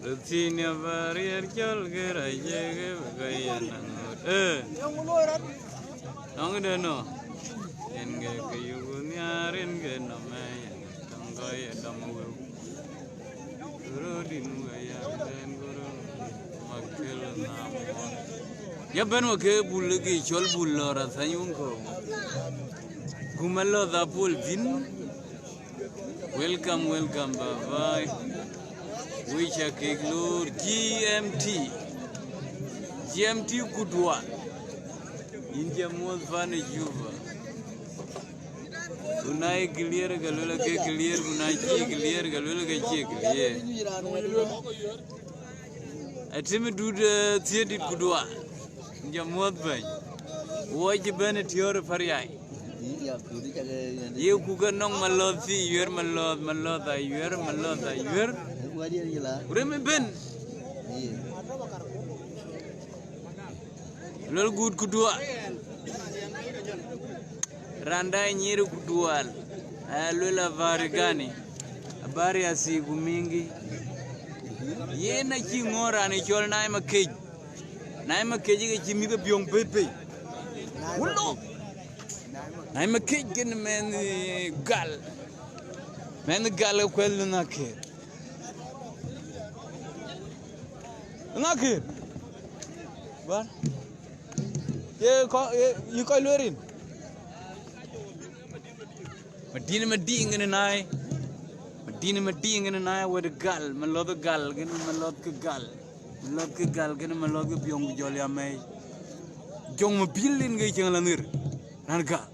Lucinia Pariak jol kira jege kaya nangut. Nong dah no. Enge kayunya ringe namanya tanggai damu. Guru dinugaya dan guru makil nama. Ya ben wake bulgi chol bulla rasanya unko. Gumalo da pul din. Welcome, bye bye. We check ignore GMT kudwa. India mod fane juba. Unai clear galula ke clear unai clear galula ke clear. Atimi dude theater kudwa. India mod ban. Wajib bane tior Pariak. Ye kugan nong malod si yer malod ayur. Udah ben. Lol good kedua. Randai nyiru kedua. Lol varigani. Habari ya siku mingi. Ye na chingora ni chol nai makej. Nai makej ke chimiga biong pepe. Ulo. Nai makej ken men gal. Men gal kwel na ke. Ngakir, bar, ye kau luarin. Medina ingin naik, ingin naik. Wede gal, melod gal, melod ke gal, melod ke biong bijol ya mai. Jong mobilin gay jangan lanir, narga.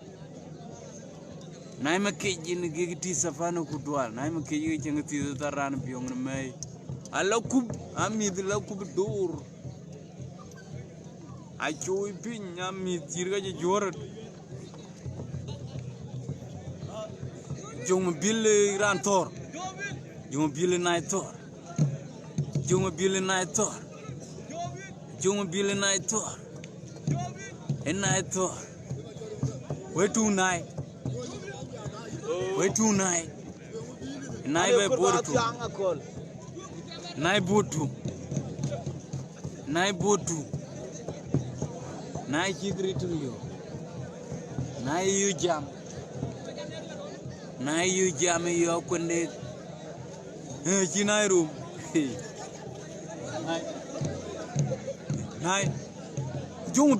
Naik makai jin gay ti safano kudwal, naik makai gay jangan ti taran biong mai. Allah kub amid la kub dur achoy pin amid jirga je jor jong bil ran tor jong bil nay tor jong bil nay tor jong bil nay tor en nay tor we tu nay nay be portu Nai botu, nai chigritu yo, nai yu jam yo kunde, chinai room, nai, jong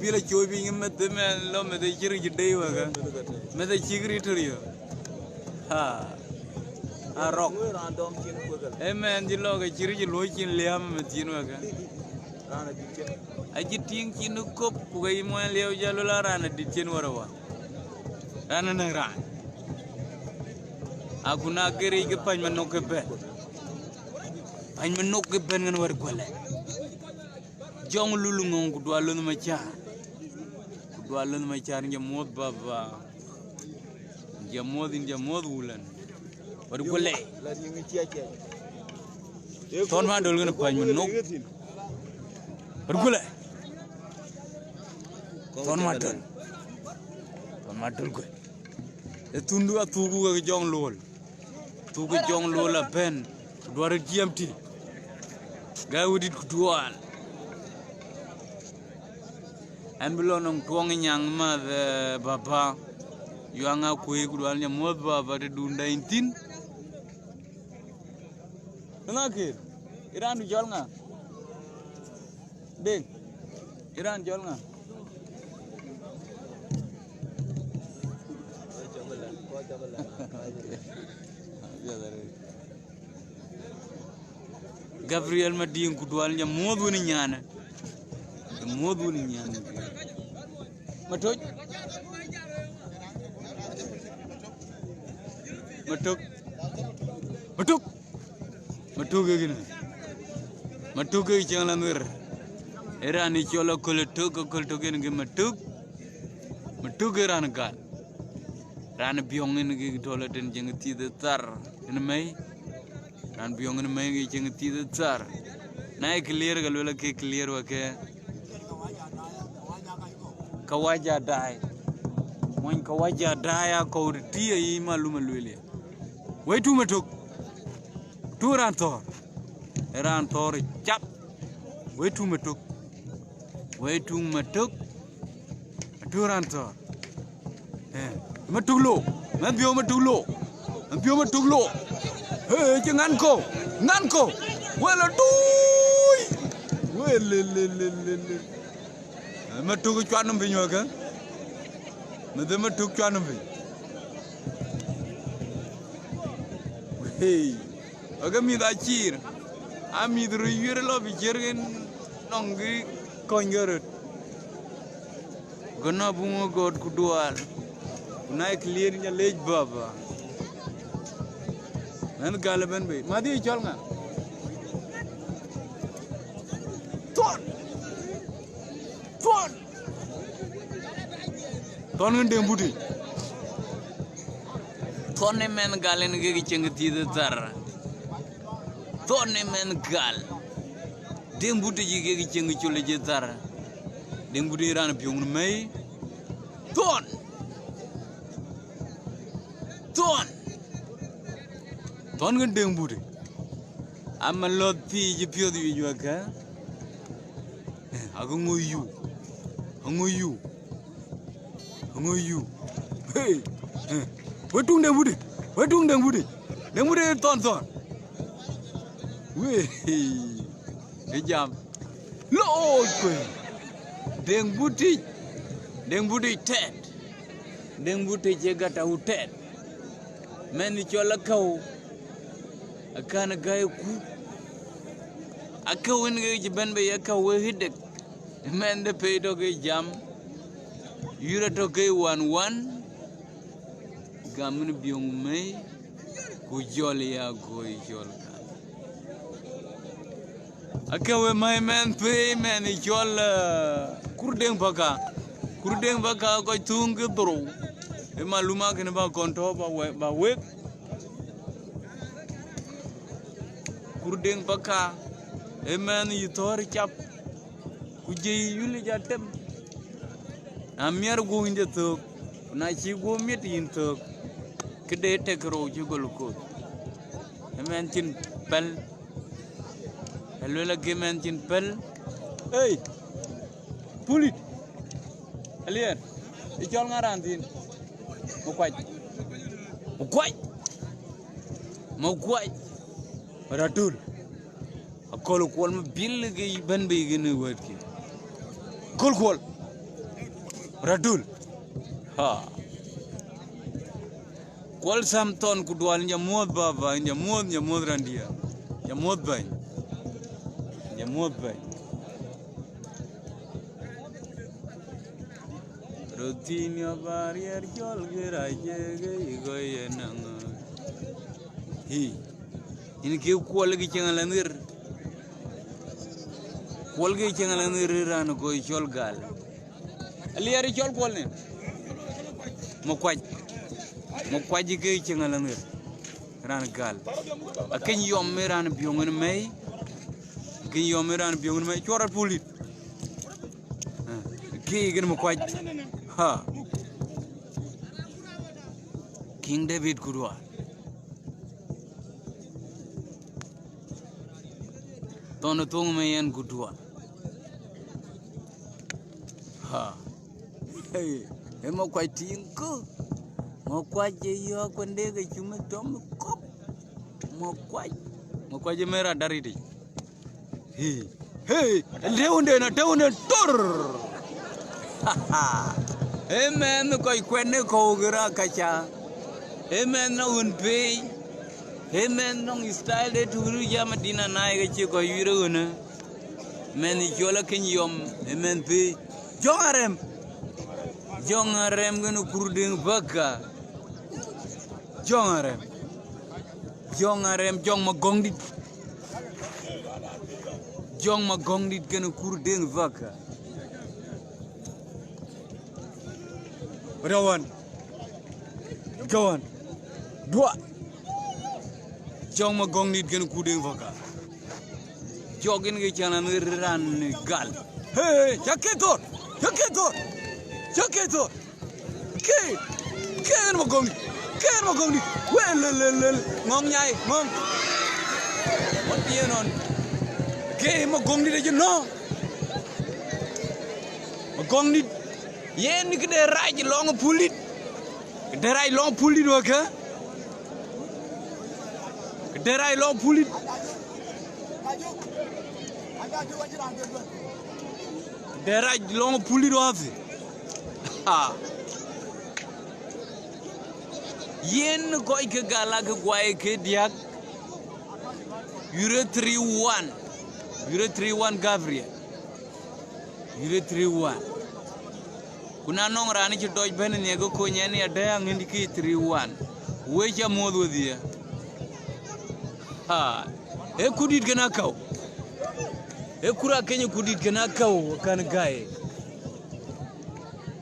pil choy bing mete men lo mete chiri jidei waga, mete chigritu yo, ha. Rock. Men jilo ke ciri jilo cin liam metin waga. Aji ting cin kop kugai mo liau jalo la rana di cin warawa. Rana nang. Aku nak kiri ke pan menok ke ben. Pan menok ke ben ngan war kwale. Jong lulu ngong kudua lun macha. Jamod baba. Jamod ulan. Baru boleh. Tuan mana dulu kena panjang nok. Baru boleh. Tuan mana dulu kau. Tundu atuku ke jong lol. Tuku jong lol apen. Dua GMT. Gaya udit kuduan. Ambulon nong tuang yang mah bapa. Yang aku kuduannya mod bapa de dunda intin. Ngakir, Iran jual nggak? Ding, Iran jual nggak? Gabriel Mading kudualnya modu ni nyana, matuk, Matuk gini, matuk jangan lamir. Era ni colo kultuk ini matuk era negal. Ran biong ini gitu lah dan jangan tidak tar. Ini mai, ran biong ini mai jangan tidak tar. Naik clear kalau lagi clear wakai. Kawaja dai, kau dia ia malu. Wait to me took. Two rantor. Rantor chap. Wait to me took. Wait to me took. Two rantor. Matulo. Mabio Matulo. Mabio Matulo. Hey, Nanko. Nanko. Well, a toy. Well, Matuku Chanum Vinyoga. Madame took Chanum. Hey, I got me that cheer. I'm either a love Jergen Longi Conjured. Gonabumo God Kudual. Night clear in your late baba. And Galaban Bay. Madi Chalna. Ton and Dembuti. Tony men gal and gigaching the tar. Tony men gal. Dembuti gigaching chulijitar. Dembuti ran up young May. Ton. Ton and Dembuti. I'm a lot pig pure the Yuaka. I go you. You. Hey, what do they woody? What do they woody? They would have thought. Hey, jump. Lord, then booty ted. Then booty jagata who ted. Man, it's your cow. A kind of guy who a cow in a bend by a cow will hit it. Man, the pay dog a jump. You're okay 1-1. Gamin Byung May. Kujolia Goyolka. I can my man pay man. It's all Kurdeng Baka. Kurdeng Baka go tung through. Emma Luma can about control by whip. Kurdeng Baka. A man you tore chap. Kuji Yulijatem. I'm here going to talk. When I see go meet in talk, could they take a road you go look? A mention Pell. A little game mention Pell. Hey, pull it. Alier, it's all around in Moquite. Ratul. A call of one bill again begin a word. Call. Radul. Ha. Qual some ton could one your mod baba and your mod randia. Your mod by. Routine your barrier, you'll get a jagay. He. In give quality channel and there. Quality channel and there ran a go shol gal. Aliari chol kolne mokwaj ke chengalanir ran gal akin yom ran biong me kin yom ran biong me chora pulit ke gen mokwaj ha King David Kudwa tono tung me yan Kudwa ha. Hey, I'm quite tinko. More quite you are when they get you make Tom cop. More quite mera darity. Hey, down and tor. Ha ha. Hey man, the koi quene kogura kacha. Hey man, no one pay. Hey man, no style de to Yamadina Naya Chico Yuruna. Man, the Jola can yum. Hey man, pay. Jongarem gonna Kurding Baka. Jongarem Jong Magongdit. Jong Magongdit gonna Kurding Baka. Go on. Dua. Jong Magongdit gonna Kurding Baka. Jogging a channel ran gal. Hey, Jaketo. Ke Ken mo gong di. Well ngong nyai ngong. What you non? Ke mo gong di de no. Mo gong di. Yen ni kede rai long pulit. Kede rai long pulit wa ka. Kede rai long pulit. Kede rai long pulit wa fi. Ha. Yen koi ke gala ke kwai ke diak. Euro 3-1. Euro 3-1 Gabriel. Euro 3-1. Kuna nong rani ci doj ben ne go ko nyani ada ngindi ki 3-1. We ja modu dia. Ha. E kudit gana kaw. E kura kenye kudit gana kaw kan gae.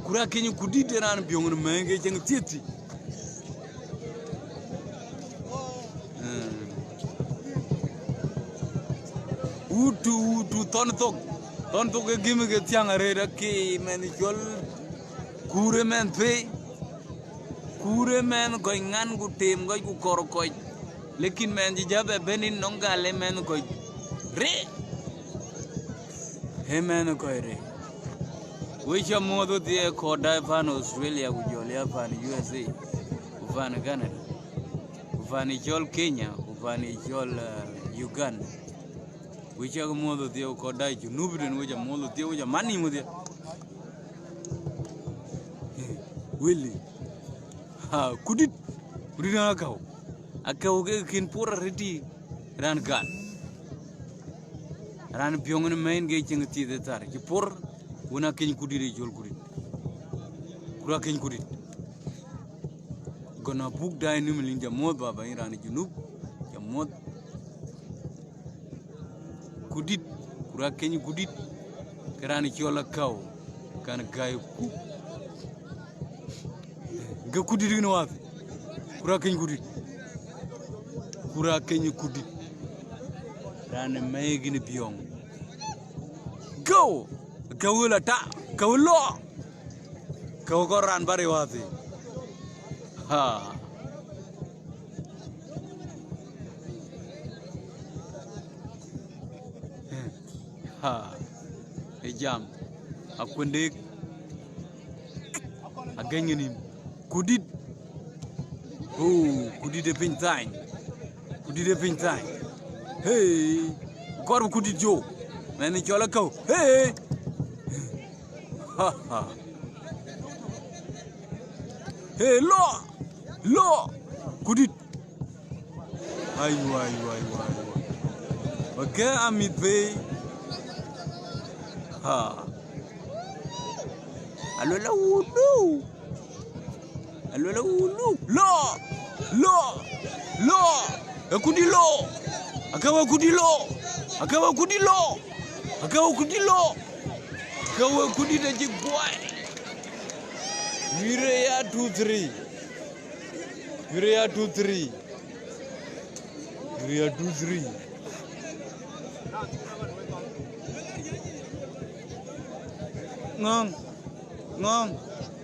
Kura kenye kudit ran biong menge jeng titi. Utu tontok ke gimi ke tiang areda ke men jol kure men ko ngan gu tem go gu kor ko lekin men ji jabe benin nongale men ko re he men ko re we cha modo tie ko dai fan Australia gu jol ya fan USA gu fan Canada gu fan jol Kenya gu fan jol Uganda. Which are more the ko dai ju nubren which are more the which are money with it. Willie. Ha kudit akau. Akau ke kin pura reti ran gan. Ran piong main ge ching ti de tar. Ki por una kin kudire jol kudit. Kura kin kudit. Gonna book dai numilin ja mod baba ran junub. Ja mod kudit kura kenyi kudit kerani chola kau kan gayu ku ga kudit no wafi kura kenyi kudit ran may gini biong go gawula ta gawlo gaw ko ran bari wafi ha ha ejam akundik aganyenim kudit kudit de pintain hey gor kudit jo men chola kau hey ha hey lo kudit ay okay amit be ha alo la ulu lo akudilo akawa kudida jigwai Urea 23 ngong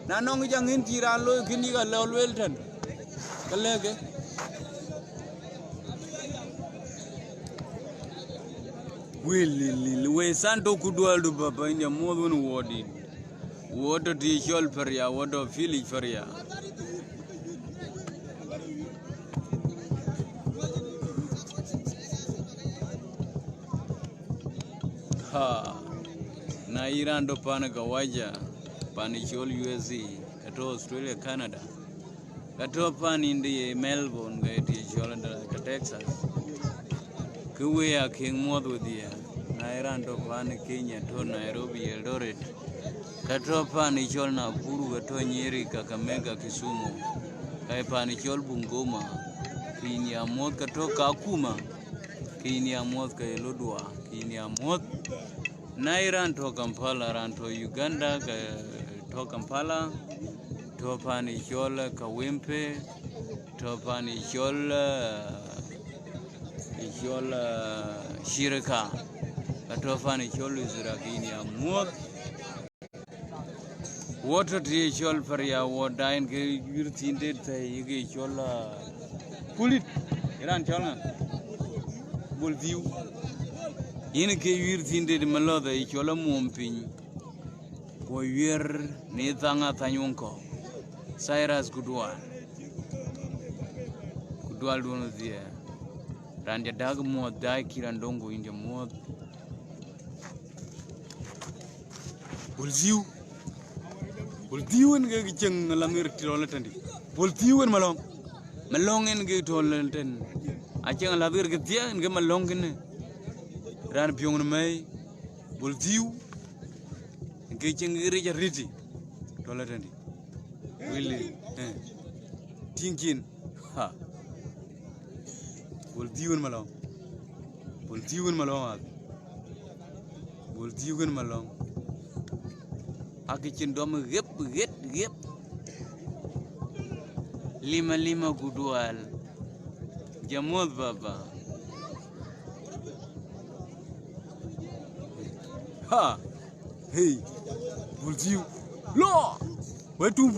na nong jangin tiran lo kini ga lo welton kalege we santo kudwaldu baba inja modun wodi wodo di jol feria wodo fili feria ha na Iran do pana gawaja pani jol USA kato Australia Canada kato pani indi Melbourne ga ti jol ka Texas kuwe ya king modu dia na Iran do pana Kenya to Nairobi Eldoret kato pani jol na Nakuru kato Nyeri Kakamega Kisumu kai pani jol Bungoma kini amot kato Kakuma kini amot ka Lodwar kini amot na Iran to Kampala ran to Uganda to Kampala to pani jol Kawempe to pani jol Shirika to pani jol Izrakini amot water tree chol Pariak wo dain ke yur tinde tai ke chol pulit iran chol nga bol view yin ke yur tinde de maloda I chol mumpin ko yer ne tanga tanyonko Cyrus Kudwal dono dia ranja dag mo dai kirandongo india mo Bolziu en ge jeng lamir tirole tandi bolziu en malong en ge tolen ten a jeng lamir ge dia en ge malong ne ran pyong mai bolziu ge jeng ge ja riti tole tandi wili tinkin ha bolziu en malong Akicin dom gep lima Kudwal jamod baba ha hey bolziu lo wetum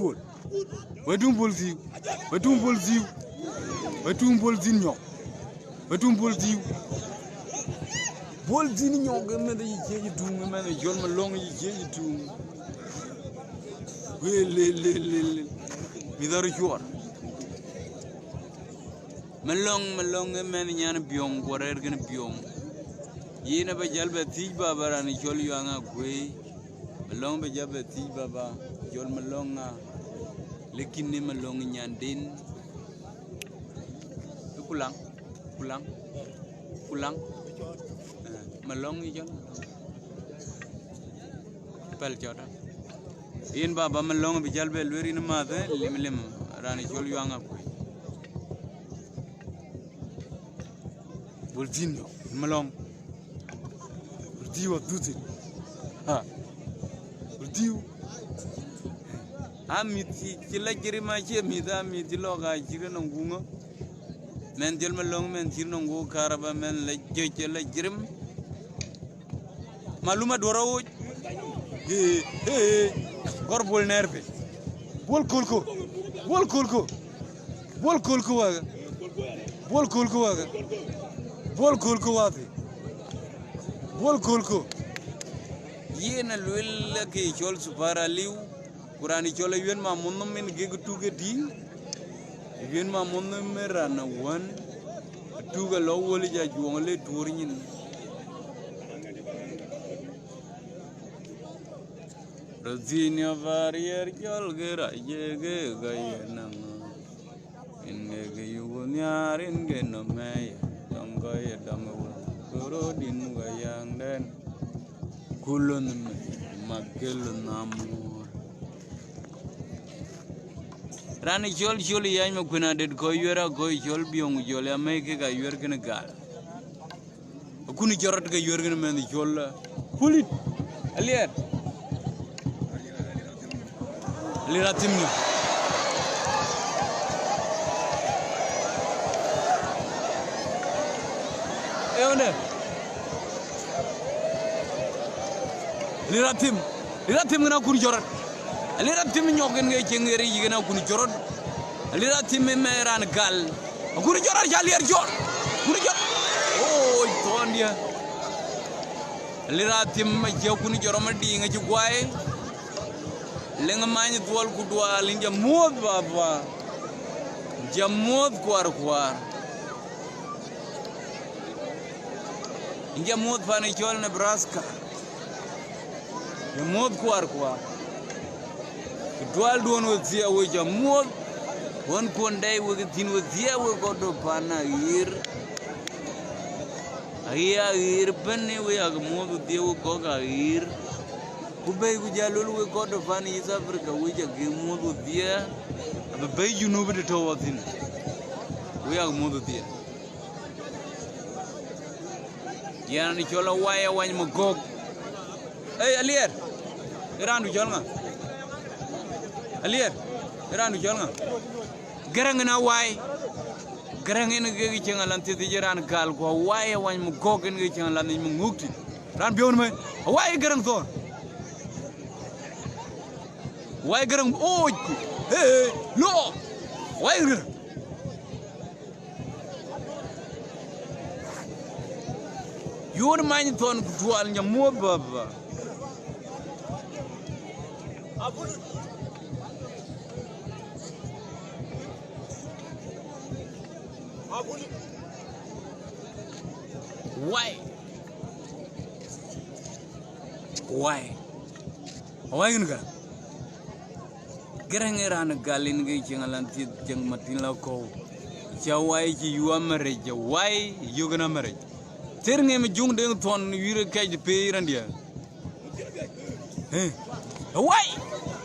bolziu bolzin nyok me de yeji tung me de jol ma long yeji tung le mi dar jor malong men nyan biong gorer gen biong yina ba jalba tij baba ran jol yanga gwe malong ba jalba tij baba jol malonga lekin ni malong nyan din kulang malong ijon pel jota in baba malong bi jalbe lweri na made lim rani jol yanga ko boltin malong diwa duti ha diw amiti kila jirima che mi loga jirena ngunga men jel malong men jirno ngu karaba men la jeje la jirim maluma dora wo gor bol nerve bol kolko yena lwela ke chol supara liu kurani chol yen ma munno men geg tuge di yen ma munno merana wan tuga lo woli ja juongle turnin Rozinia varier jolgera yege gayenang inge yugunyar inge no mey tongo yedamu guru din gayang den kulun magel namur rani jol yang me kuna det ko yera go jol biong jol ya me ke ga yer gena gal kuni jorot ga yer gena men jol pulit alier liratimni eone liratim ngana kuni jorot liratim nyogen ngay cengeri yigena kuni jorot liratim me ran gal kuni jorot jalier jor kuni jor oh tondia liratim ma je kuni joroma di nga ci gwaye lenga mani dual Kudwal inja mod baba jamod kwar inja mod fane chol Nebraska jamod kwar Kudwal don wazia we jamod won kondai we tin wazia we godo pana ir benne we agmod dewo goga ir kubay gujalul we godo fani East Africa we jage modu dia abay junubi de tawatin we ag modu dia yani chola waya wany magog hey alier irandu jolnga garang na way garang en ge chengalan ti jiran gal ko waya wany magog en ge chengalan ni mungukti ran bion me way garang thor Why gerang oh hey lo why gerang yun man ton dual nya mo baba why gerang eran galin ge jangalan ti jang matin la ko jawai ji yuamare jawai yugana mare ternge me jung de ton wire kay de pe randia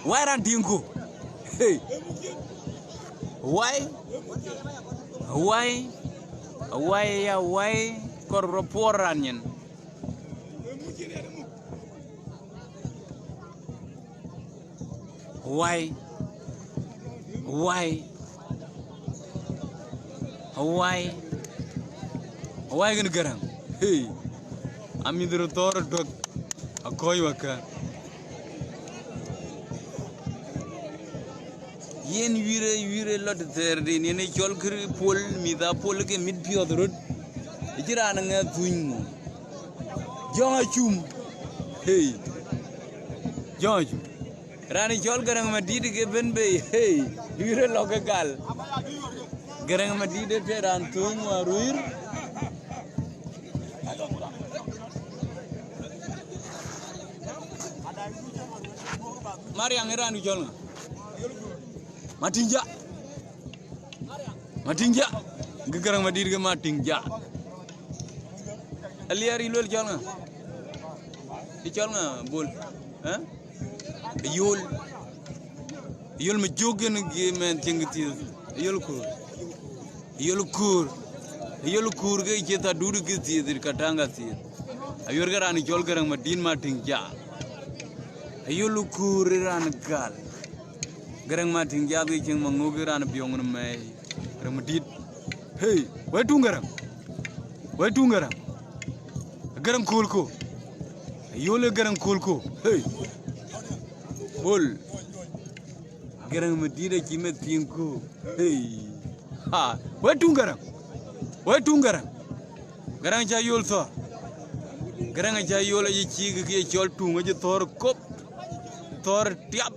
why ran dingo hey why ya why korporanyen why gonna garang hey ami dro tor dog akoy waka yen wire lot terdi ni ne chol kri pol mi da pol ke mid piodrod ijirana nga tuñ jonga chum hey jonga chum rani chol garang ma didi ke ben be hey wire lokagal garang ma didi te ran tuñ waruir Mariang eranu chol nga matingja garang ma didi ke matingja aliari lol chol nga bol hein yol ma jogen ge men tingti yol kur ge jeta dudu ge ti dir katanga ti ayor garani chol garang ma din ma tingja yol kur ran gal garang ma tingja ge ching mangu ge ran byong na mai garang ma dit hey wai tungarang garang kulko yole garang kulko hey bol garang medida kime tinku hey ha wai tungarang garang cha yol so garang cha yol ji chig ke chol tunga ji tor kop tor tiap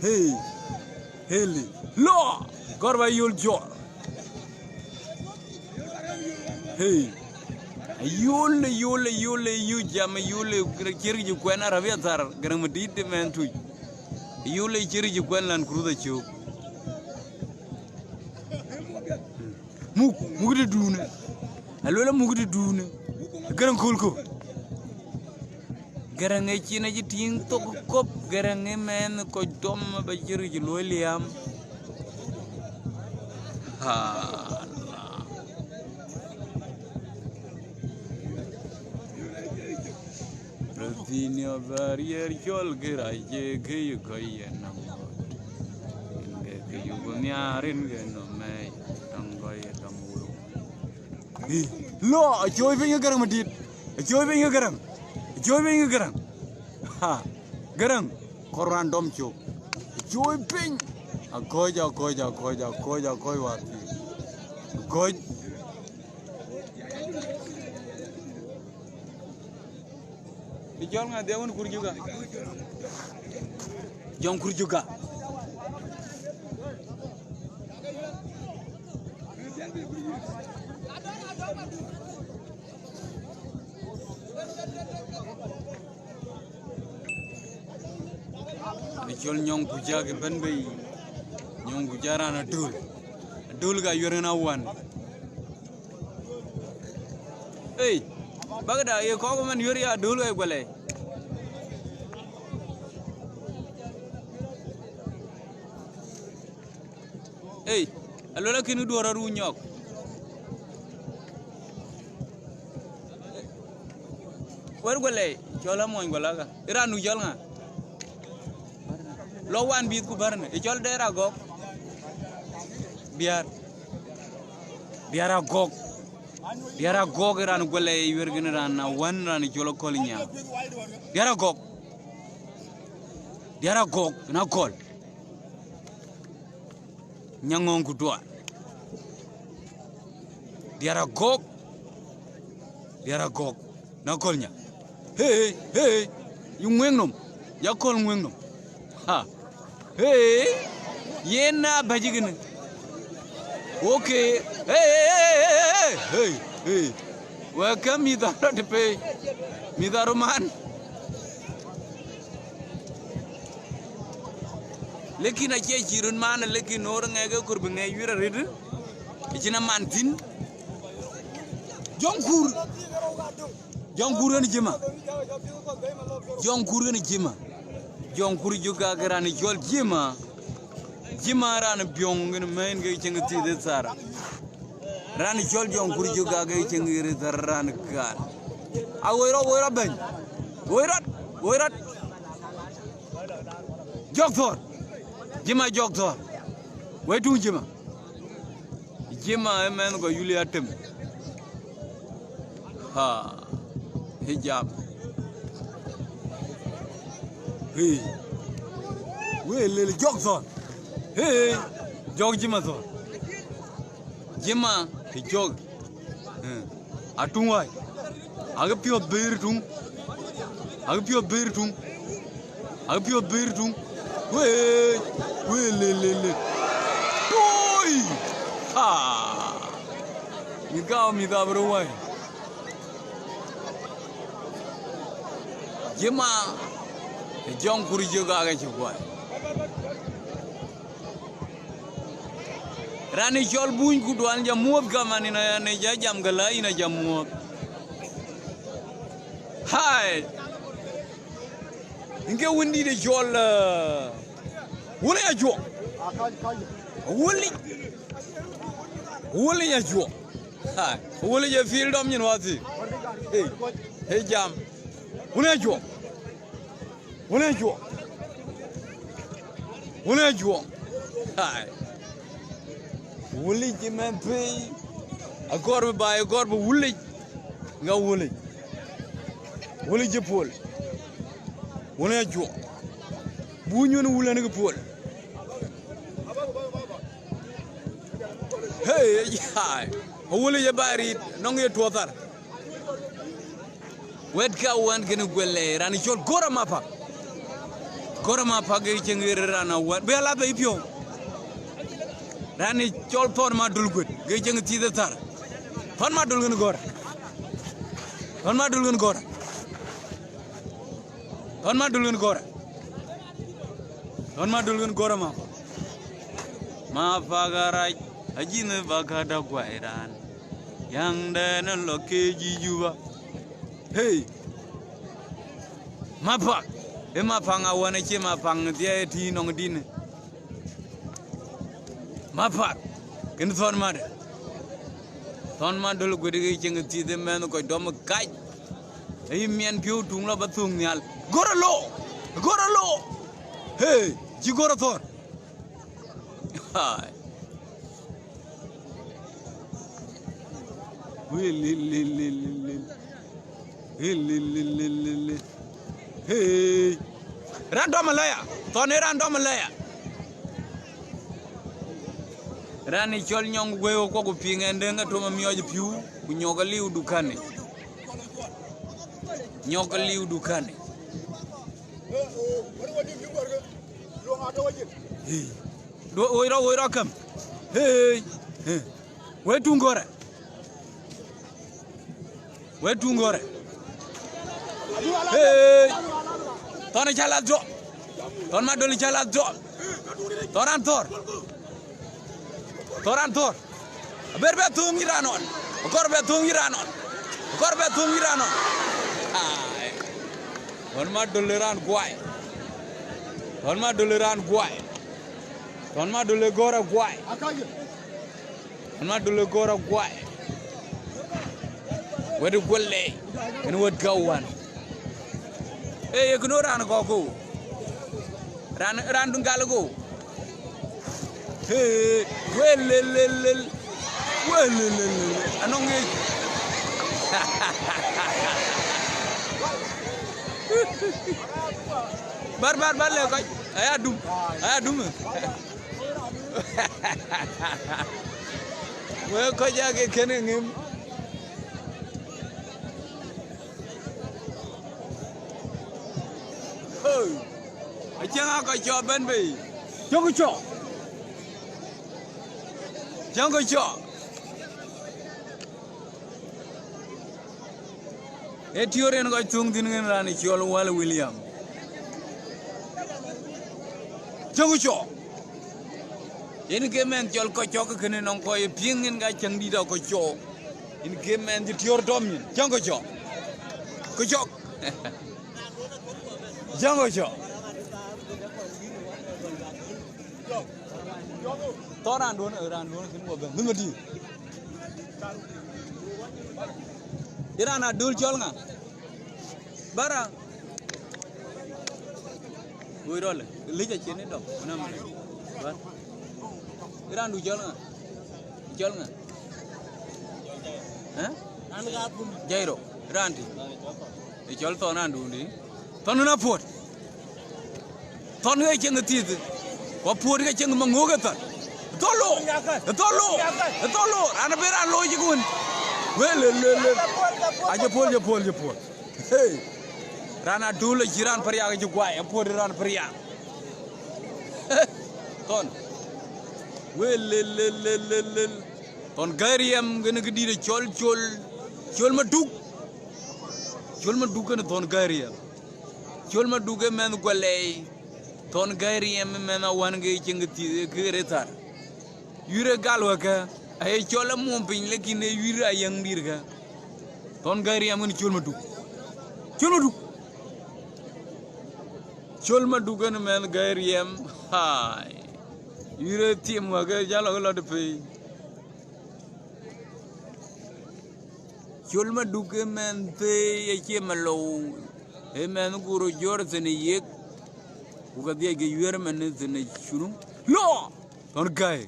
hey heli lo korba yul jo hey yule yu jam yule kirji kwena rabiatar garang medide men tu yule kirji kwenlan kruda chu mugde dune alola mugde dune garang kulko garang e china ji ting to kop garang e men ko dom ba jiri ji loliam ha Rodinio barrier chol giraje ke yu koyena ke yu bunyarin ke no mai tangoy tamuru lo joy be garang madit joy be garang ha garang koran dom chu joy ping akoja koi wati goj dijol nga deun kur juga jong kur juga dijol nyong kuja ke ben bay nyong kujara na dul ga yorena wan hey bagda ye ko man yori ya dul ay gole hey alola kinu dora ru nyok war gole chola moy golaga iranu jol nga lo wan bit ku barne e chol dera go biar agog ran gole wergin ran wan ran jolo kolinya biar agog na kol nyangong kudwa biar agog na kolnya hey yung ngengnom ya kol ngengnom ha hey yena bajigin okay hey welcome midaro to pay midaro man lekin aje jirun man lekin or ngege kurbe nge yura red ijina mantin jongkur ni jima jongkur juga garani jol jima ran byong ngin main ge ceng ti de sara ran jol jongkur juga ge ceng ri ran kan awoira ben woirat joktor jima joktor wetu jima men go yuli atem ha hijab hey lele joktor hey jog jima ke jog atungwai aga pio beirtung we lele oi ha mi da bro wai jima jong kuri juga aga chwai rani jol buñ ku duan jam muop gamani na ne jam gala ina jam muop hai inge wundi de jol wala ya jo wala ya jo hai wala ya fil dom nyin wati hey jam wala ya jo hai wuli jimen pe agor wuli nga wuli jepol wala jo buñu no wula nga pol hey hay wuli je bari nong ye totar wet ka wan gene golle ran jol gora mapa ge cengere rana wan be la be pio rani chol ton ma dul gut ge jeng ti de tar ton ma dul ngeen gor ma fagarai ajine bagada gwairan yang den lokeji juba hey ma panga wana che ma pang tie ti nong din ma pak ken ton ma dul gudi ge jeng ti de men ko dom kaj ay mien piu tung la batung nyal goralo hey ji gorator hai hey random laya rani chol nyong gweyo ko kupingende nga to mamiyo piu kunyoga liu dukane hey do oira kam hey we tungore hey ton chala jo ton ma doli chala jo torantor berbe tungiranon korbe tungiranon ay ton ma doleran guay ton ma dole gora guay wadu golle en wad gawan e kuno ran gogo ran dungal go Hey, well, anong bar le koy aya dum we ko jage kene ngim hey ajanga ko cho ben be jongo cho etioren ko tung din ngin rani chol wal William jongo cho in gemen chol ko cho ko kene non ko e pingin ga chang di da ko cho in gemen di tior dom ni jongo cho ko cho jongo cho to ran don kin go ben numa di irana dul chol nga bara goirol lija chene dok na ma ban iran du chol nga ha an ga pun jairo ranti e chol to nan du ndi ton na pot ton ga cheng ti ko pot ga cheng ma ngoga ta tolo ana bera lo ji gun wele aja pol hey rana dulu jiran Pariak ju gwa e pod ran Pariak ton wele ton gariyam gëna gëdi de chol ma dug gëna ton gariyam chol ma dug men golay ton gariyam men wan ngay ci ngati gëretar yure galwa ka ay chola mom pin lekine yure ayang dirga ton gariyam ngani chol ma dug gëna men gariyam hay yure tim wa ga jalo lo de pe chol ma dug men pe e che malo e men guru jor tene yek u ga de ge yure men tene shuru lo ton gay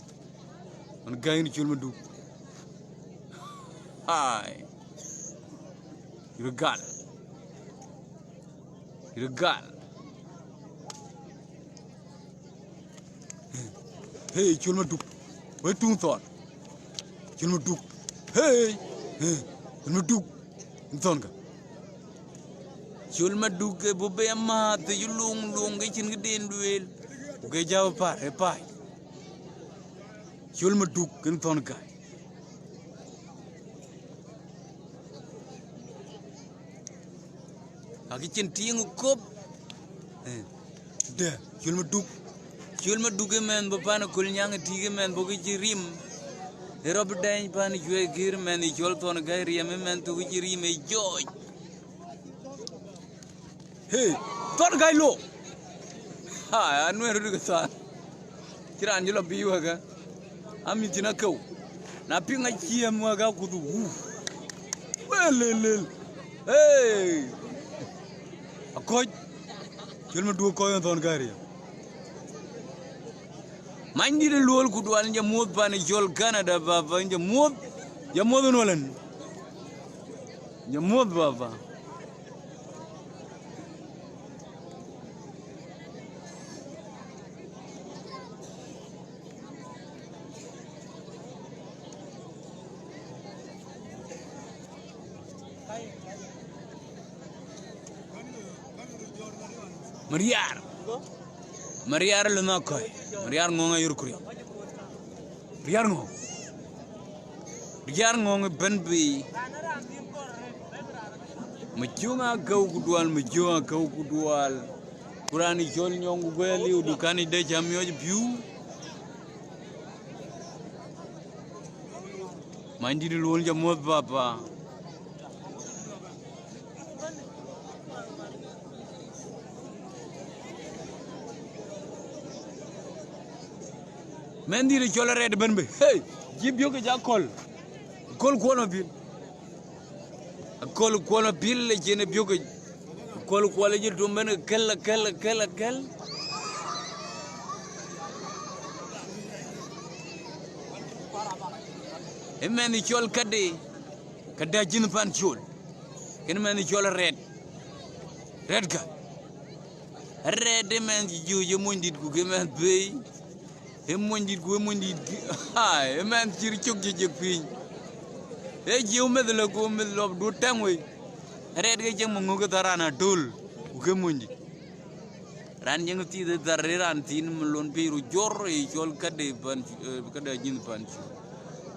ni chol ma dug hay yure gal hey chol ma dug way tung ton chol ma dug hey chol ma dug ton ga chol ma dug bu be ma te yulung ge chin ge den duel ge jaw pa e pa chol ma dug ken ton ga agi chin ting kop de chol ma dug men bo pan kul nyang tige men bo gi rim rob dañ pan jwe gir men chol ton ga rim men tu gi rim e joj hey ton ga lo ha anu ru ga sa kiran jula biwa ga ami tina ko na pinga chiem wa ga kudu welelel hey akoj chol ma dug ko ton ga rim mandi de lol ku dual nja mod ban jol Canada baba nja mod nolen nja mod baba Mariar lo na koy Mariar ngonga yur kuriyo Mariar ngonga ben bi majunga kau kudual kurani jol nyongu gweli udukani de jamyo biu mandi de lol jamot baba mendi de chola red ben be hey jib yo ke jakol kol ko no bil le jene bio ke kol ko le jir dum ben kel men chol kada jin pan chol ken men chol red ka red men ju mondit ku men be mondit ku mondit ha men chir chok je pin jiu med la ko med lob du tangwe red ga jeng mo ga tarana dul ku mondit ran jeng ti de ran tin melon piru jor e chol kada jin pan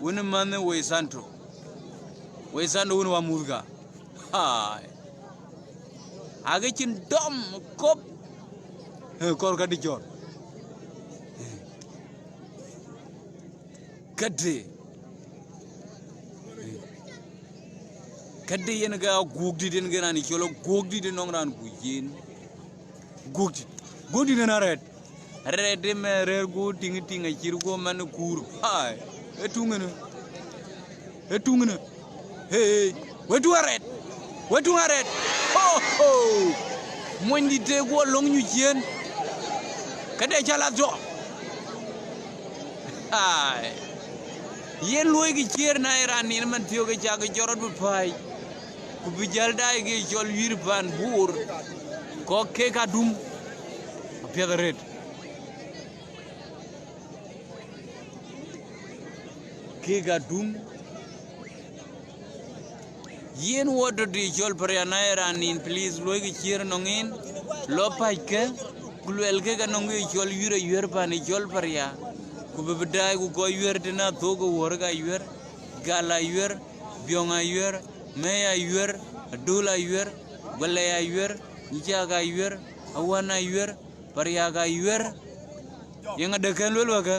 wona man we santo wona wa murga ha aga cin dom kop kor ka di jor kadde yen ga gugdi den ga nani cholo gugdi den nong ran ku yin gugdi den red me rer go tinga chir go man kur ha etungena hey wetu red ho mondi te go long ñu cien kade chala jo ay yen loy gi cier na iran ni man tiyo ga jaga jorot bu pay ku bi jalday gi jol wir ban bur ko ke ka dum pieda red ke ga dum yen wodo di jol Pariak iran ni please loy gi cier nongin lo pay ke kulwel ke ga nongi jol yure pan jol Pariak ku bebedai ku ko yuer dina togo worga yuer gala yuer bionga yuer meya yuer dula yuer balaya yuer njaga yuer awana yuer Pariak yuer yang ada kan lolo ka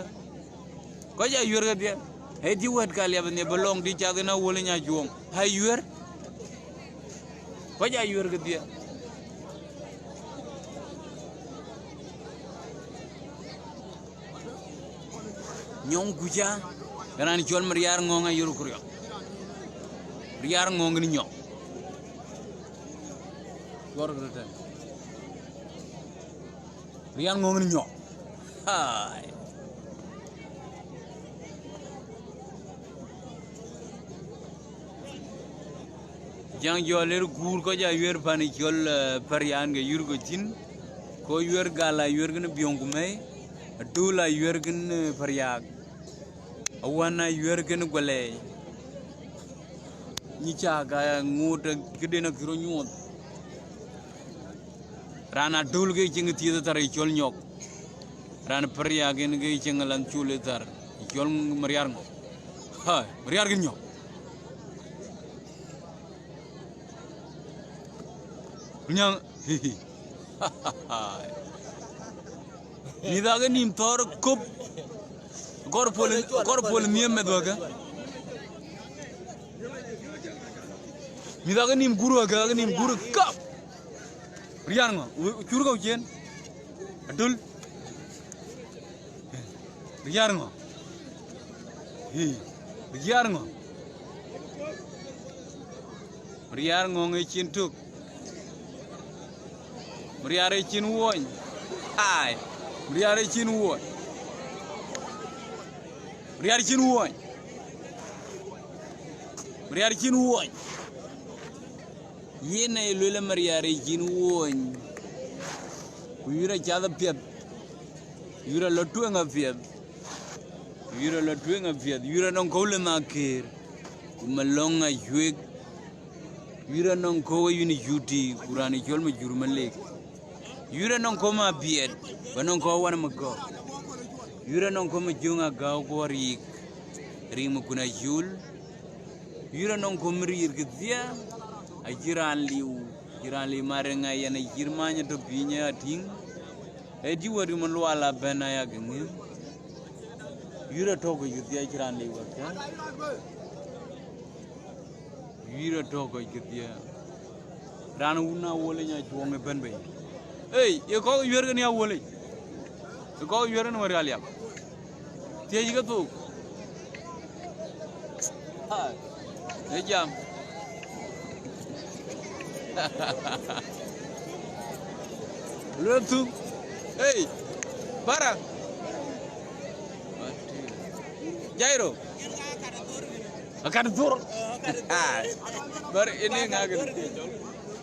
ko ja yuer ga dia e di wat kali abne belong di jaga na wolnya juong ha yuer ko ja yuer ga dia nyong kuja kanan chol mariar ngonga yuru kuryo mariar ngong ni nyong gor grata mariar ngong ni nyong hai jang joler gur ko ja yer pani chol Pariak ge yuru ko tin ko yer gala yer gna biongu me dula yer gna Pariak awana yuer ken gole ni chaga ngut gede na kiro nyot rana dul ge jing ti tar chol nyok ran Pariak gen ge jing lan chule tar chol mariar ngo ha mariar gen nyok nyang ni daga nim tor kop Korpol miem medwaga midaga nim guru kap rian ngo churga ujen adul rian ngo nge cintuk riare cin won ai riare cin won Pariak cin won yena lula Pariak cin won yura chada piet yura lotu nga piet yura non ko le makir kumalonga yuek yura non ko yuni juti kurani chol ma jur malek yura non ko ma piet banon ko wana mago yura non ko ma junga gaw ko rik rim kuna jul yura non ko mrir gdia ajiran li marenga yana jirmanya to binya ting e di wari mon wala bena ya gni yura to ko gdia ajiran li waka yura to ko gdia ran una wole nya juonge benbe ei e ko yura ni awole e ko yura no wari alia teji ga to ha e jam Lutu, hey, Pariak, Jairo, akan tur bar ini ngagen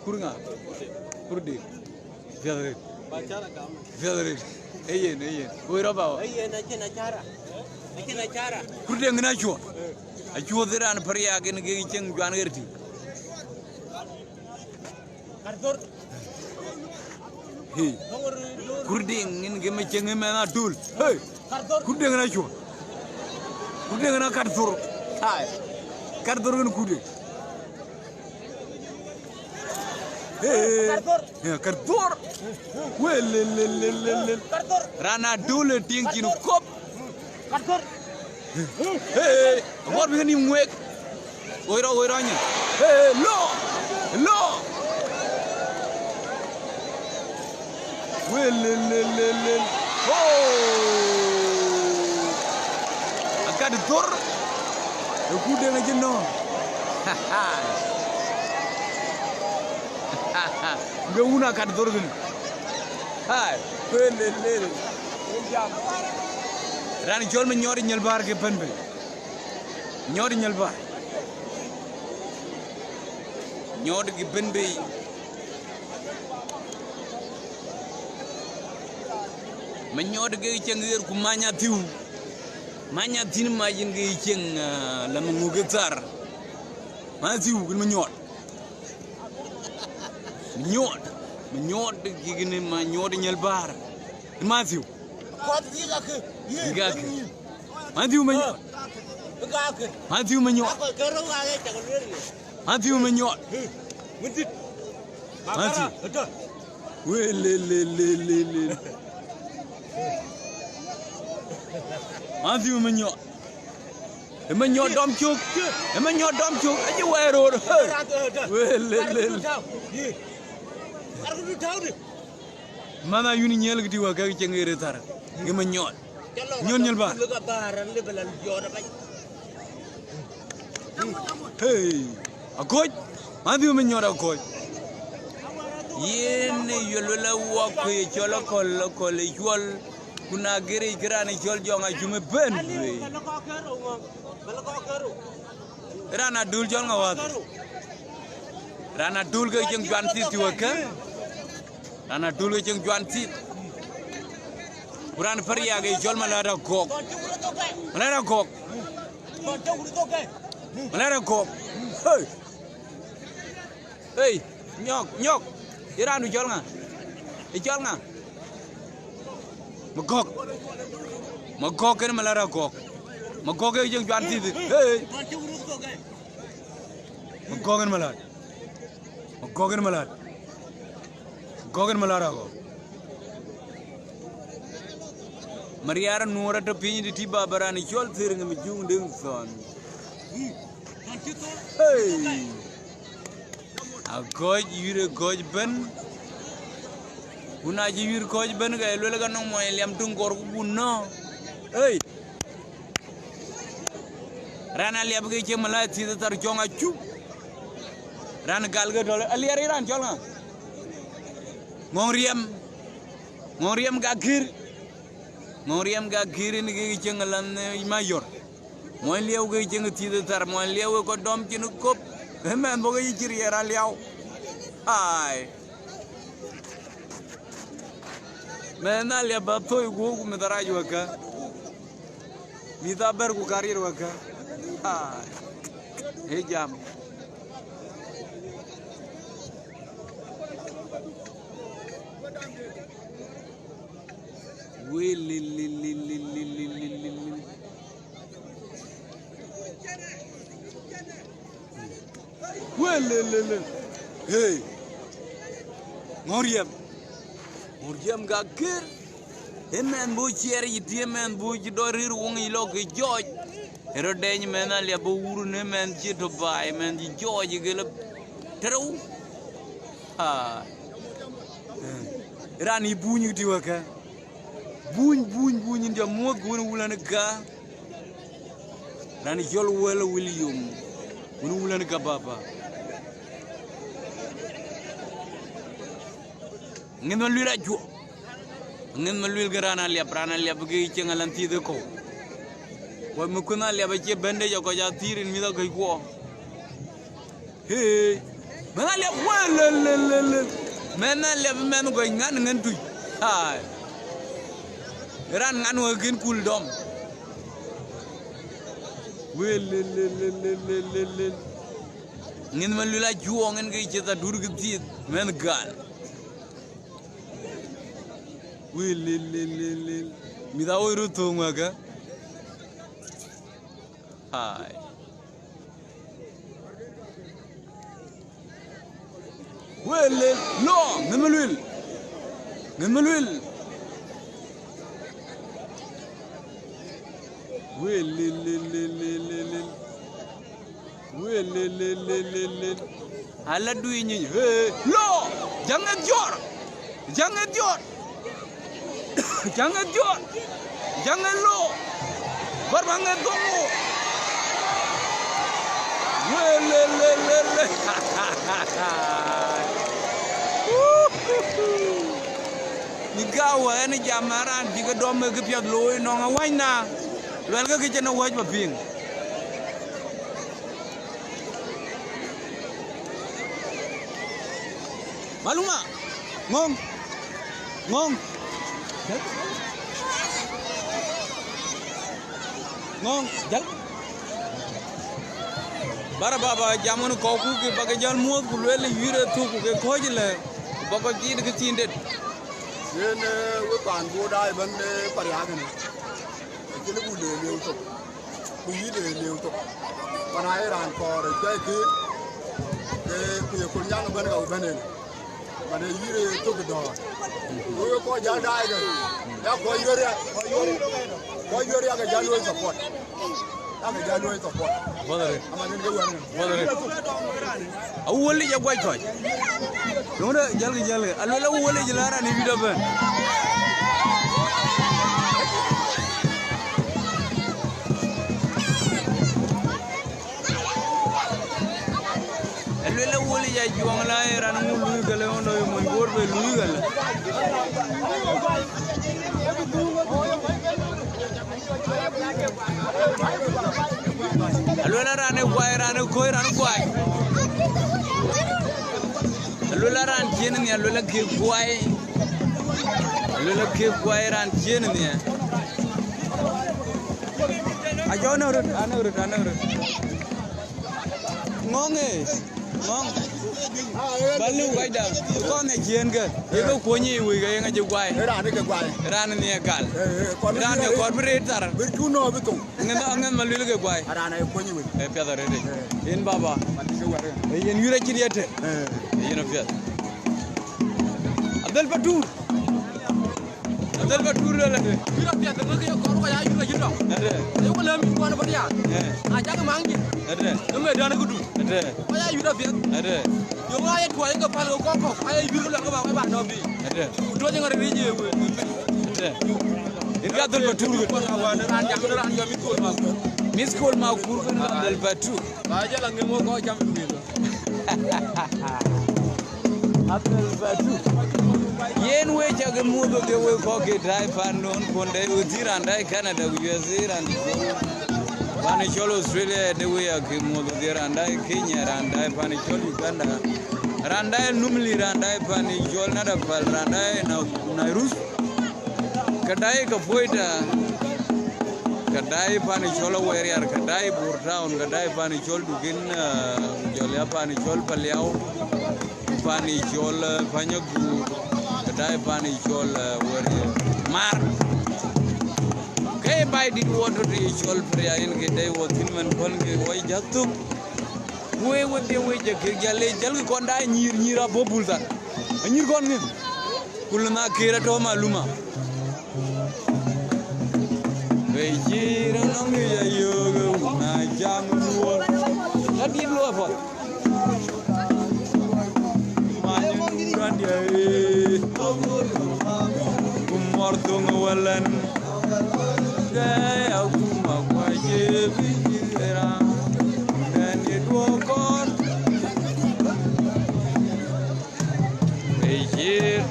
kurunga kurdi fiadre fiadre eyen oira bawa na cara kurdi ngina chuo a chuo diran Pariak in ge cheng juan gerti hey kurdi ngin ge me cheng me na dul hey kurdi ngina chuo kurdi ngina kartur hai kartur ngin kurdi kartur wel rana dul ting kinu kop kartur amor bini muek oira nya lo well akad tor ku de na jeno nga una akad tor gni hai well ran jol me nyori nyel bar ke penbe nyori nyel bar nyori ke penbe me nyori ke chengir ku manya tin ma yin ke cheng la mu ke tar ma tiu ku me nyot ke ni ma nyori nyel bar ma tiu Gak, maju menyot. Maju menyot. Maju menyot. Maju. Welelelelele. Maju menyot. Menyot dom cuk. Menyot dom cuk. Aja wero. Welelele. Mana yuni nyel gidi wa ga cengere tar. Gima nyot. Nyel ba. Hey, akoy. Madu me nyot akoy. Yene yolola wa ko ye cholo kol yol kuna gere grane chol jonga jume ben. Rana dul jonga wa. Rana dul ge jeng juan ti tuaka. Rana dul ge jeng juan ti. Buran Pariak ge jol malada gok. Malada gok. Malada gok. Hey. Hey, nyok. Iran jol nga. Jol nga. Magok ken malada gok. Magok ge jeng juan ti. Hey. Magogen malad. Magogen malad. Magogen malada gok. Mariara nuora to pini di tiba barani chol thiring mi jung ding son. Hey. A goj yure goj ben. Una ji yure goj ben ga elwe ga no mo eliam tung kor ku no. Hey. Rana liab ge che mala ti tar jonga chu. Ran gal ge dole aliari ran chol nga. Ngoriem ga gir. Ngoriam ga girin ge chengalan mayor moy lew ge cheng ti tar moy lew ko dom ci nu kop men bo ge ci riera lew ay men na le ba toy go me daraju waka mi da ber ku karir waka ay he jam Hey, Ngoriam gakir. Emen bu cier yiti men bu jidorir wong ilo ke joj. Ero deny men alia bu uru ne men jito bay men ji joj gelap teru. Ha. Rani bunyi diwaka. Bunyi dia mod guna wulan ga. Rani jol wala William. Guna wulan ga baba. Ngin ma lura ju ngin ma lul garana liap rana liap gi cengalan ti de ko mukuna le ba che bende jo ko ja tirin mi da kai ko he mena le wala mena le men go ngan tu ha ran ngan wo gen kul dom wel ngin man lula juo ngin ge che ta dur ge ti men gal wel mi da wo ru to ngaga hai wel lo ngin malul wel ala du ñi lo jangat jor jangat lo bar bangat dongo wel ni gawa ni jamaran diga dom ge piat loy no nga wayna lwel ga ke na waj ba ping maluma ngong jal bara baba jamanu ko ku ke baga jal mo ku lwel yire tu ku ke khojle bako ji de tindet nên với toàn vô đây vẫn Pariak này cái nó bùn liều tục bùn liều tục còn ai làm cò để chơi cứ cái con nhang bên đầu bên này mà đây dưới tục cái đó với có giá đai rồi đã có vô đây cái giá nuôi support đã cái giá nuôi support vâng rồi mà nên cái quần này awole ya gwai toy nonda jalga alwala awole jilara ni bido ben alwala awole ya juang la era no lu gale ono mo bor be lu gale alwala rane gwai alwala ran tiene ni alwala ke gwai ran tiene ni ajo na urut ngong balu gwai da ko ne kien ga e ko konyi wi ga nga je gwai ran ni gal ran ne corporate bir kuno bitung ngan malu ga gwai ran ay konyi wi e pedare de in baba e yen yure ci yete yen fiat Abdel Batur la de Yura fiat nga ko ko ya yura jindo ade e ko lam ko na bariya a jaga mangi ade me dana gudu ade ko ya yura fiat ade yo nga ya tuwa nga pal ko ay yura la ko ba ba no bi ade do nga re je we ade in ga Abdel Batur ko wa na ran jam ran yo Miss Cole ma kur ko Abdel Batur ba jala nga mo ko jam bi Abdel Batur yen we jage mudo de we ko ke dai panon konde utiranda Canada USA and pani cholo Australia de we ake mudo de randa Kenya randa pani cholo Uganda randa numli randa pani cholo nada pal randa na Rus kadai ka poita kadai pani cholo warrior kadai burtown kadai pani cholo dugin jolia pani cholo paliao pani cholo panyagu kadai pani cholo warrior mar kay bay di wodo di cholo priya en ke dai wotin man kon ke way jattu we wonde we je jalle jal ko nda nyira bobulta nyir kon ngi kulna kira to maluma we jira no ngi ya yogo na jamu la di lo fa kumortung walan gaya kuma kwaje bira dan idwokon bejir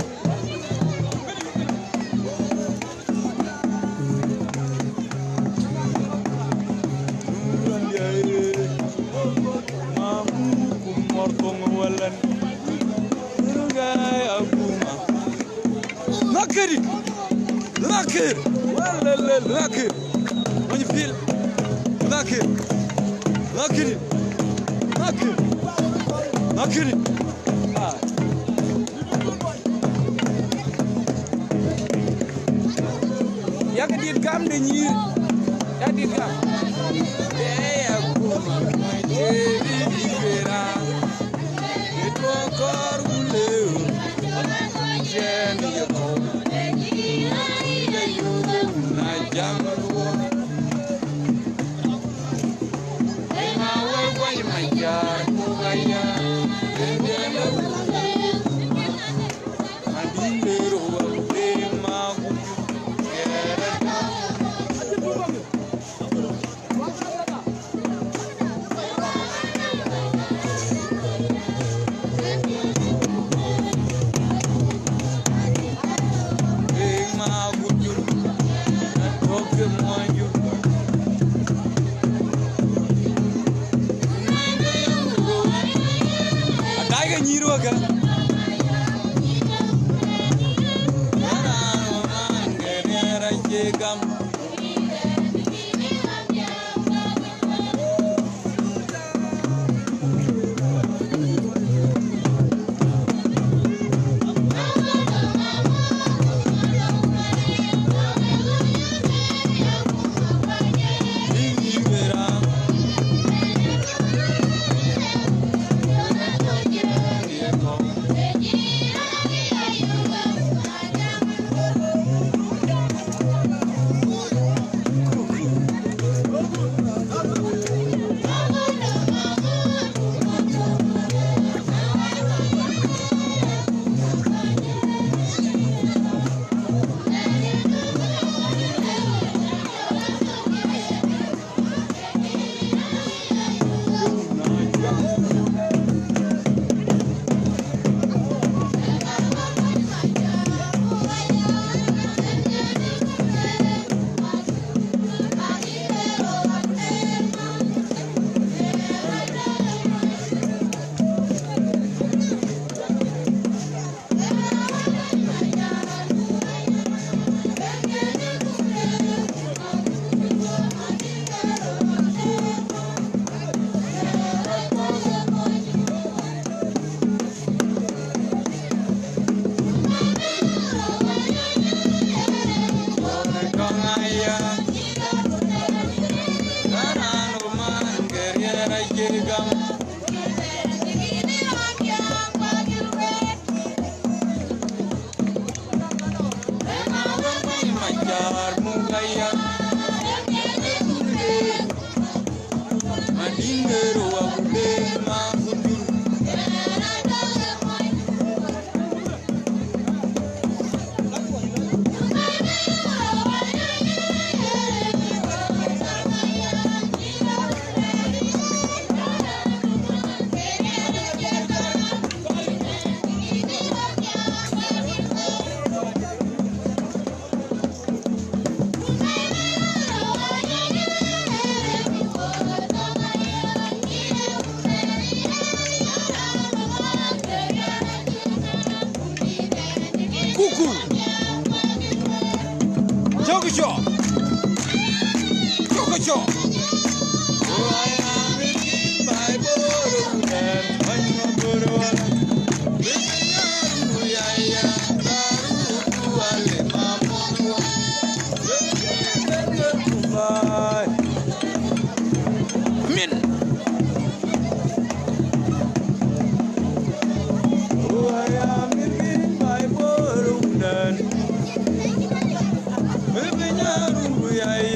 Makiri. Makir. Makir. When you feel. Makir. Makiri. Makir. Makiri. Yak dit kam de ñi yak dit kam de ya ko moy de di vera et mon corps roule jen ya ko na jango ma way way ma jar ko gaya de andindero wa de ma ku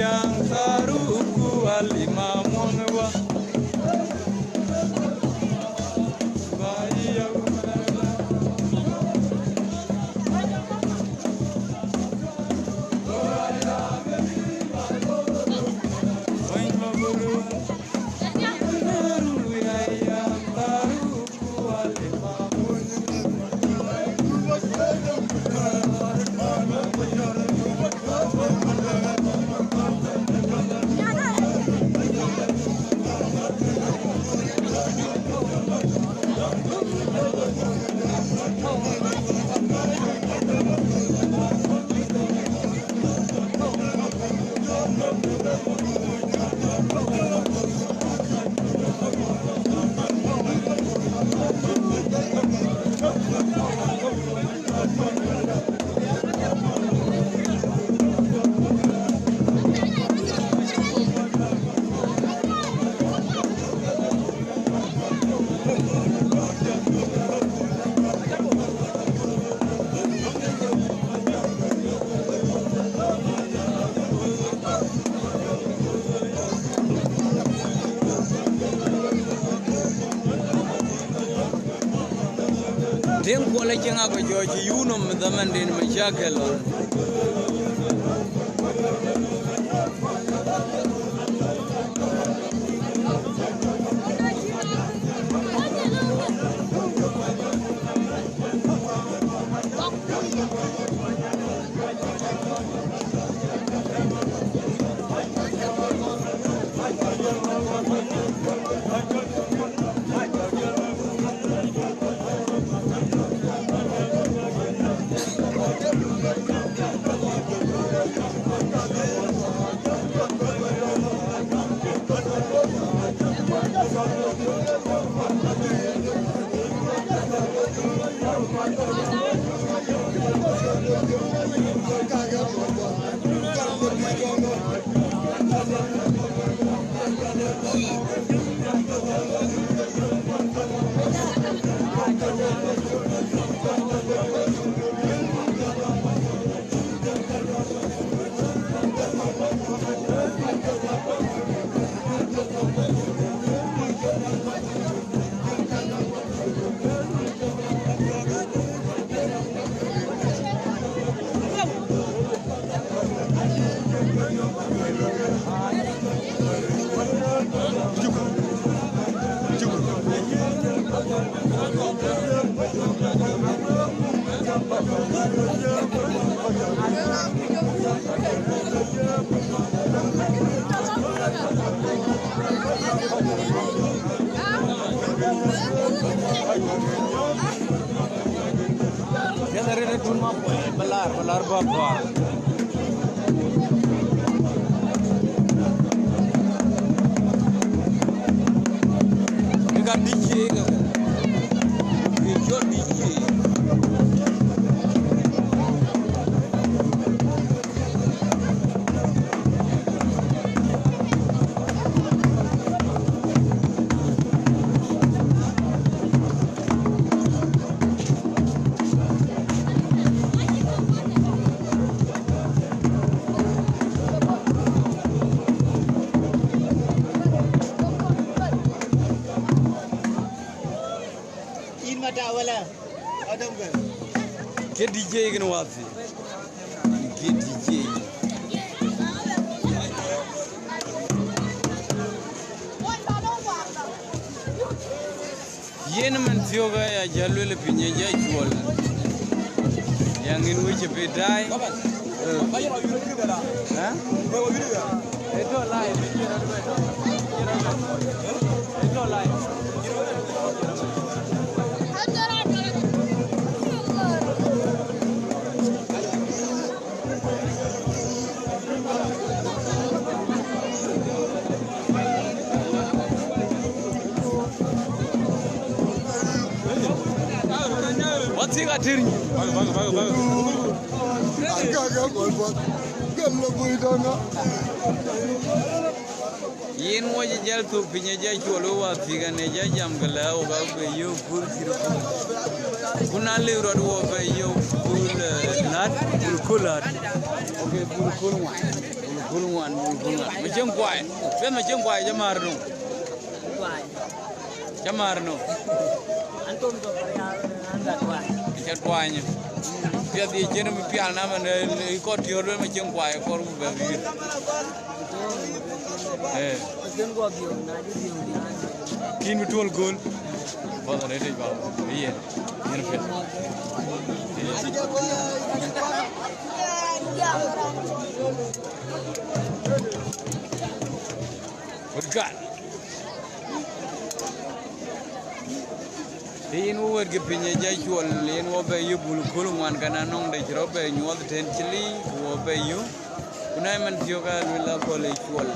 Yang taruhku wala jenga ko joji yuno mdaman din mashakil belar bapa. Dekat DJ ke? DJ. Ke DJ kan wasi. Ke DJ. Yen man tioga ya jalwe le pinye ja jual. Yang in which bedai. Ha? Itu live. Itu live. What's he got here? Yen mo jal tu pinya ja cholo wa tiga ne ja jam gala o ga be yo pur siro kuna le ro do be yo pur lat pur kulat okay pur kulwan macam kwai be macam kwai jamarno antum to Pariak anda kwai ket kwanya dia di jenem pial na man ko tior be macam kwai ko be bi den go dio na di kin betul gol bodo rete ba iya yen fet berkat Yin wo wer gepinye ja chwol yin wo be yu bul kulungwan kana nong de jro be nyol ten chili wo be yu kunai man tiyo ka lula pole chwol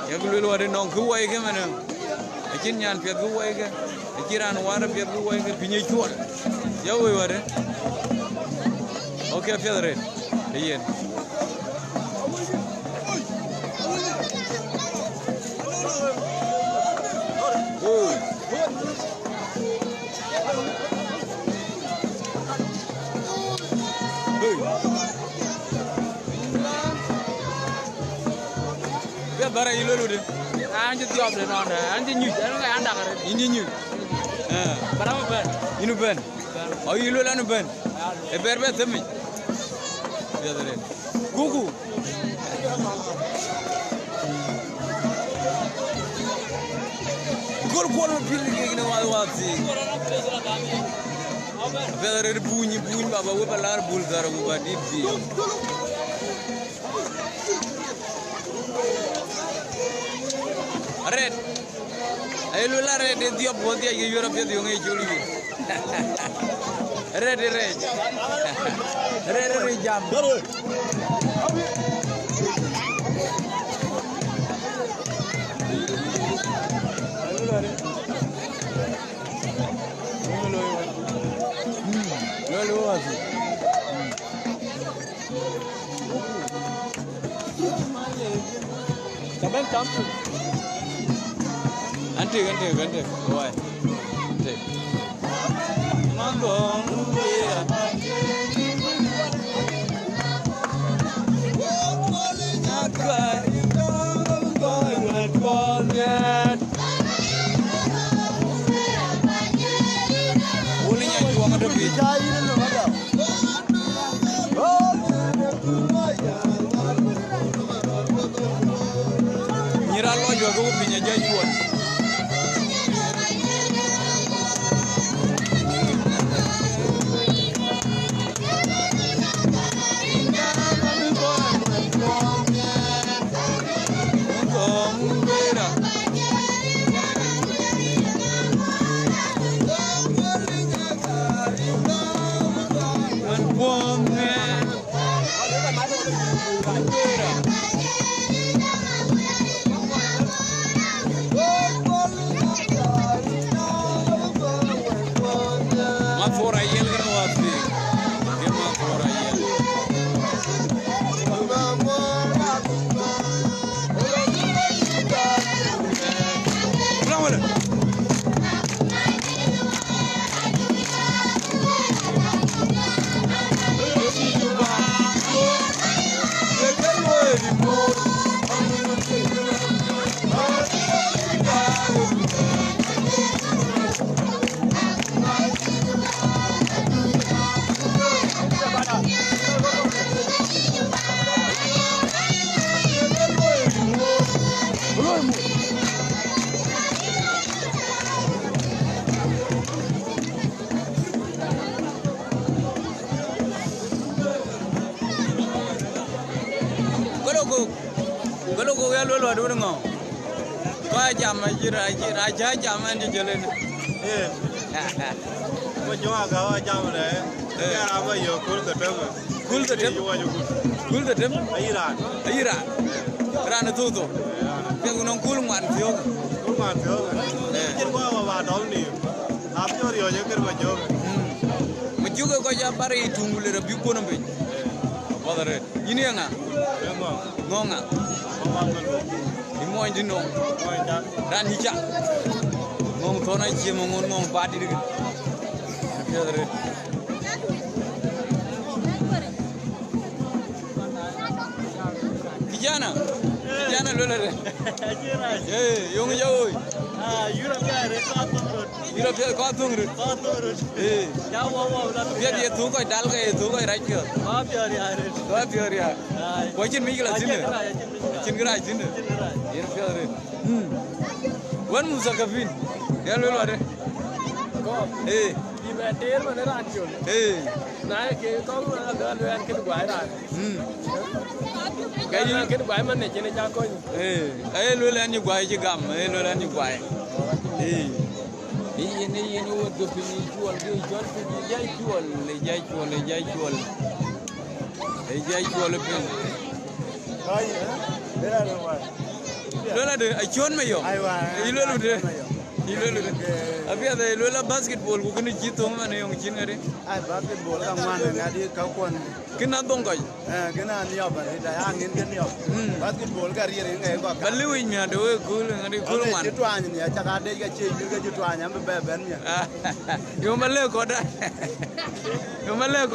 ya gulu wade nong ku wai ke mana akin nyan pet ku wai ke akiran wara pet ku wai ke pinye chwol ya wo wade okay fedre yin bara yilo de anje job de non anje nyu anga anda kare inji nyu Berapa ben? Ini ben. Oh iya lu lanu ben. Berbe temi. Ya deh. Gugu. Gol pilih gini wati. Berbe bunyi baba gue pelar bulgar gue badit di. Red. Ayo lu lah red dia buat dia Europe dia ngai juli. Red. Red jam. Lalu apa? Sampai campur. Ganti. Why? Ganti. Mangong. Ulinya juang ada bijak. Nyiral lo juga gue punya jajuan. Kalau kau ya lalu ada orang ngau, kau jam aja jam di jalan. Macam agak jam le, dia apa yo kul ketem. Ayira, kerana tu, dia gunung kul man tiok. Jadi gua bawa daun ni, apa yang dia jaga macam. Macam kau jam pari tunggu le rabi pun ambil. Apa dah? Ini yang ngonga. Imo ini nong. Dan hijau. Ngong thona cie ngong padi dek. Apa dah? Kijana lola deh. Yung jauh. Europe ya katung rut. Dia tu kau dal kau right ke? Apa ya? Kau cin mikir lah cina. Cin gerai cina. Ini apa dah? Wan musa kafin. Ya lola deh. Di better mana rancun. Nah, kau ada luar kita buat lah. Kaya kita buat mana jenis jago ni. Lola ni buat je gam. Lola ni buat. Ini waktu pini jual pin. Lola deh, acuan mayo. Lola deh. Abi ada lola basketball bukan jitu mana yang cin ada. Basketball kan mana ngadi kau kon. Kena dongkai. Kena niop ada angin kan niop. Basketball kan riang ngai kau. Kalau ini ada cool ngadi cool man. Jitu anya ni, cak ada juga cik juga jitu anya beben ni. Yang mana kau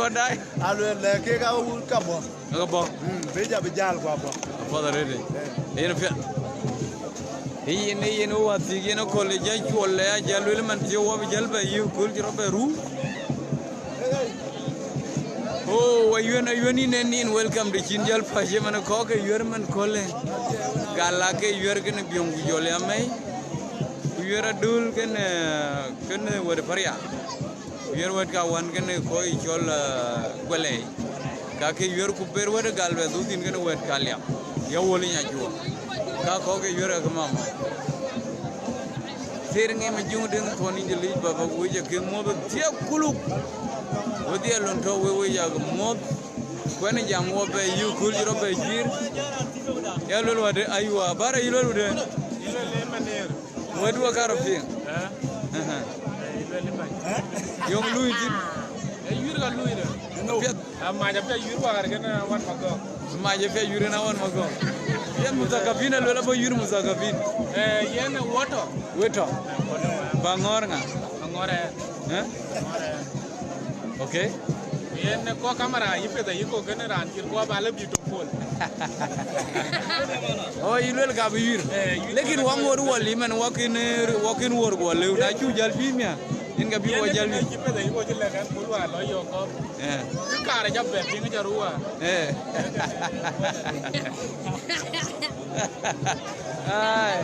dah? Alu lelaki kau kabo. Kabo. Beja bejal kau apa? Apa dah ini? Ini yen o wati yen ko le ja chole ya jalwel man ti wo jal ba yu kul jiro be ru oh ayuen in welcome to chinjal paje man ko ke yer man kole gala ke yer ken biong jole amai yer dul ken wer Pariak yer wat ka wan ken ko I chol gwele ka ke yer ku per wer galbe du din ken wer kalya ya woli nya juo ka ko ke yer ka mama ter nge me jung den thoni jeli baba wuje ke mo be tie kuluk wodi alon to we ya mo kwani jam wo be yu kul jiro be jir ya lol wade aywa bara yilol de le maner wadu ka rafi yong lui tin yur ga lui de ma ja pe yur wa ga na wan mago ma je fe yure na wan mago yen musakafina lola bo yur musakafin yen woto weto bangor nga ngore okay yen ko kamera yipe da yiko gane ran kir ko ba la bi to pol oh yilwel ka bi yur lekin wangor wali man wakin wor go le na chu jal bi mia in ga bi wo jal bi yipe da yiko jile kan ko wa lo yo ko ki kare jabbe bi ngi jaruwa ai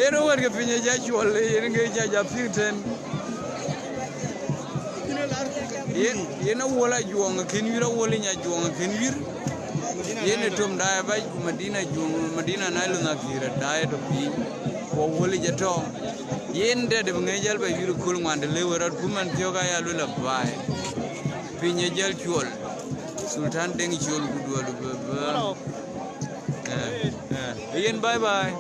ero war ga pinye ja chwol yen ga ja ja firten yen wola juonga ken yura woli nya juonga ken yur yen tom da ba ku madina juonga madina na lu na kira da to bi ko woli ja to yen de ngai jal ba yur kul ngande le warat kuman tiyo ga ya lu la bai pinye jal chwol sultan deng chwol gudwa yen bye bye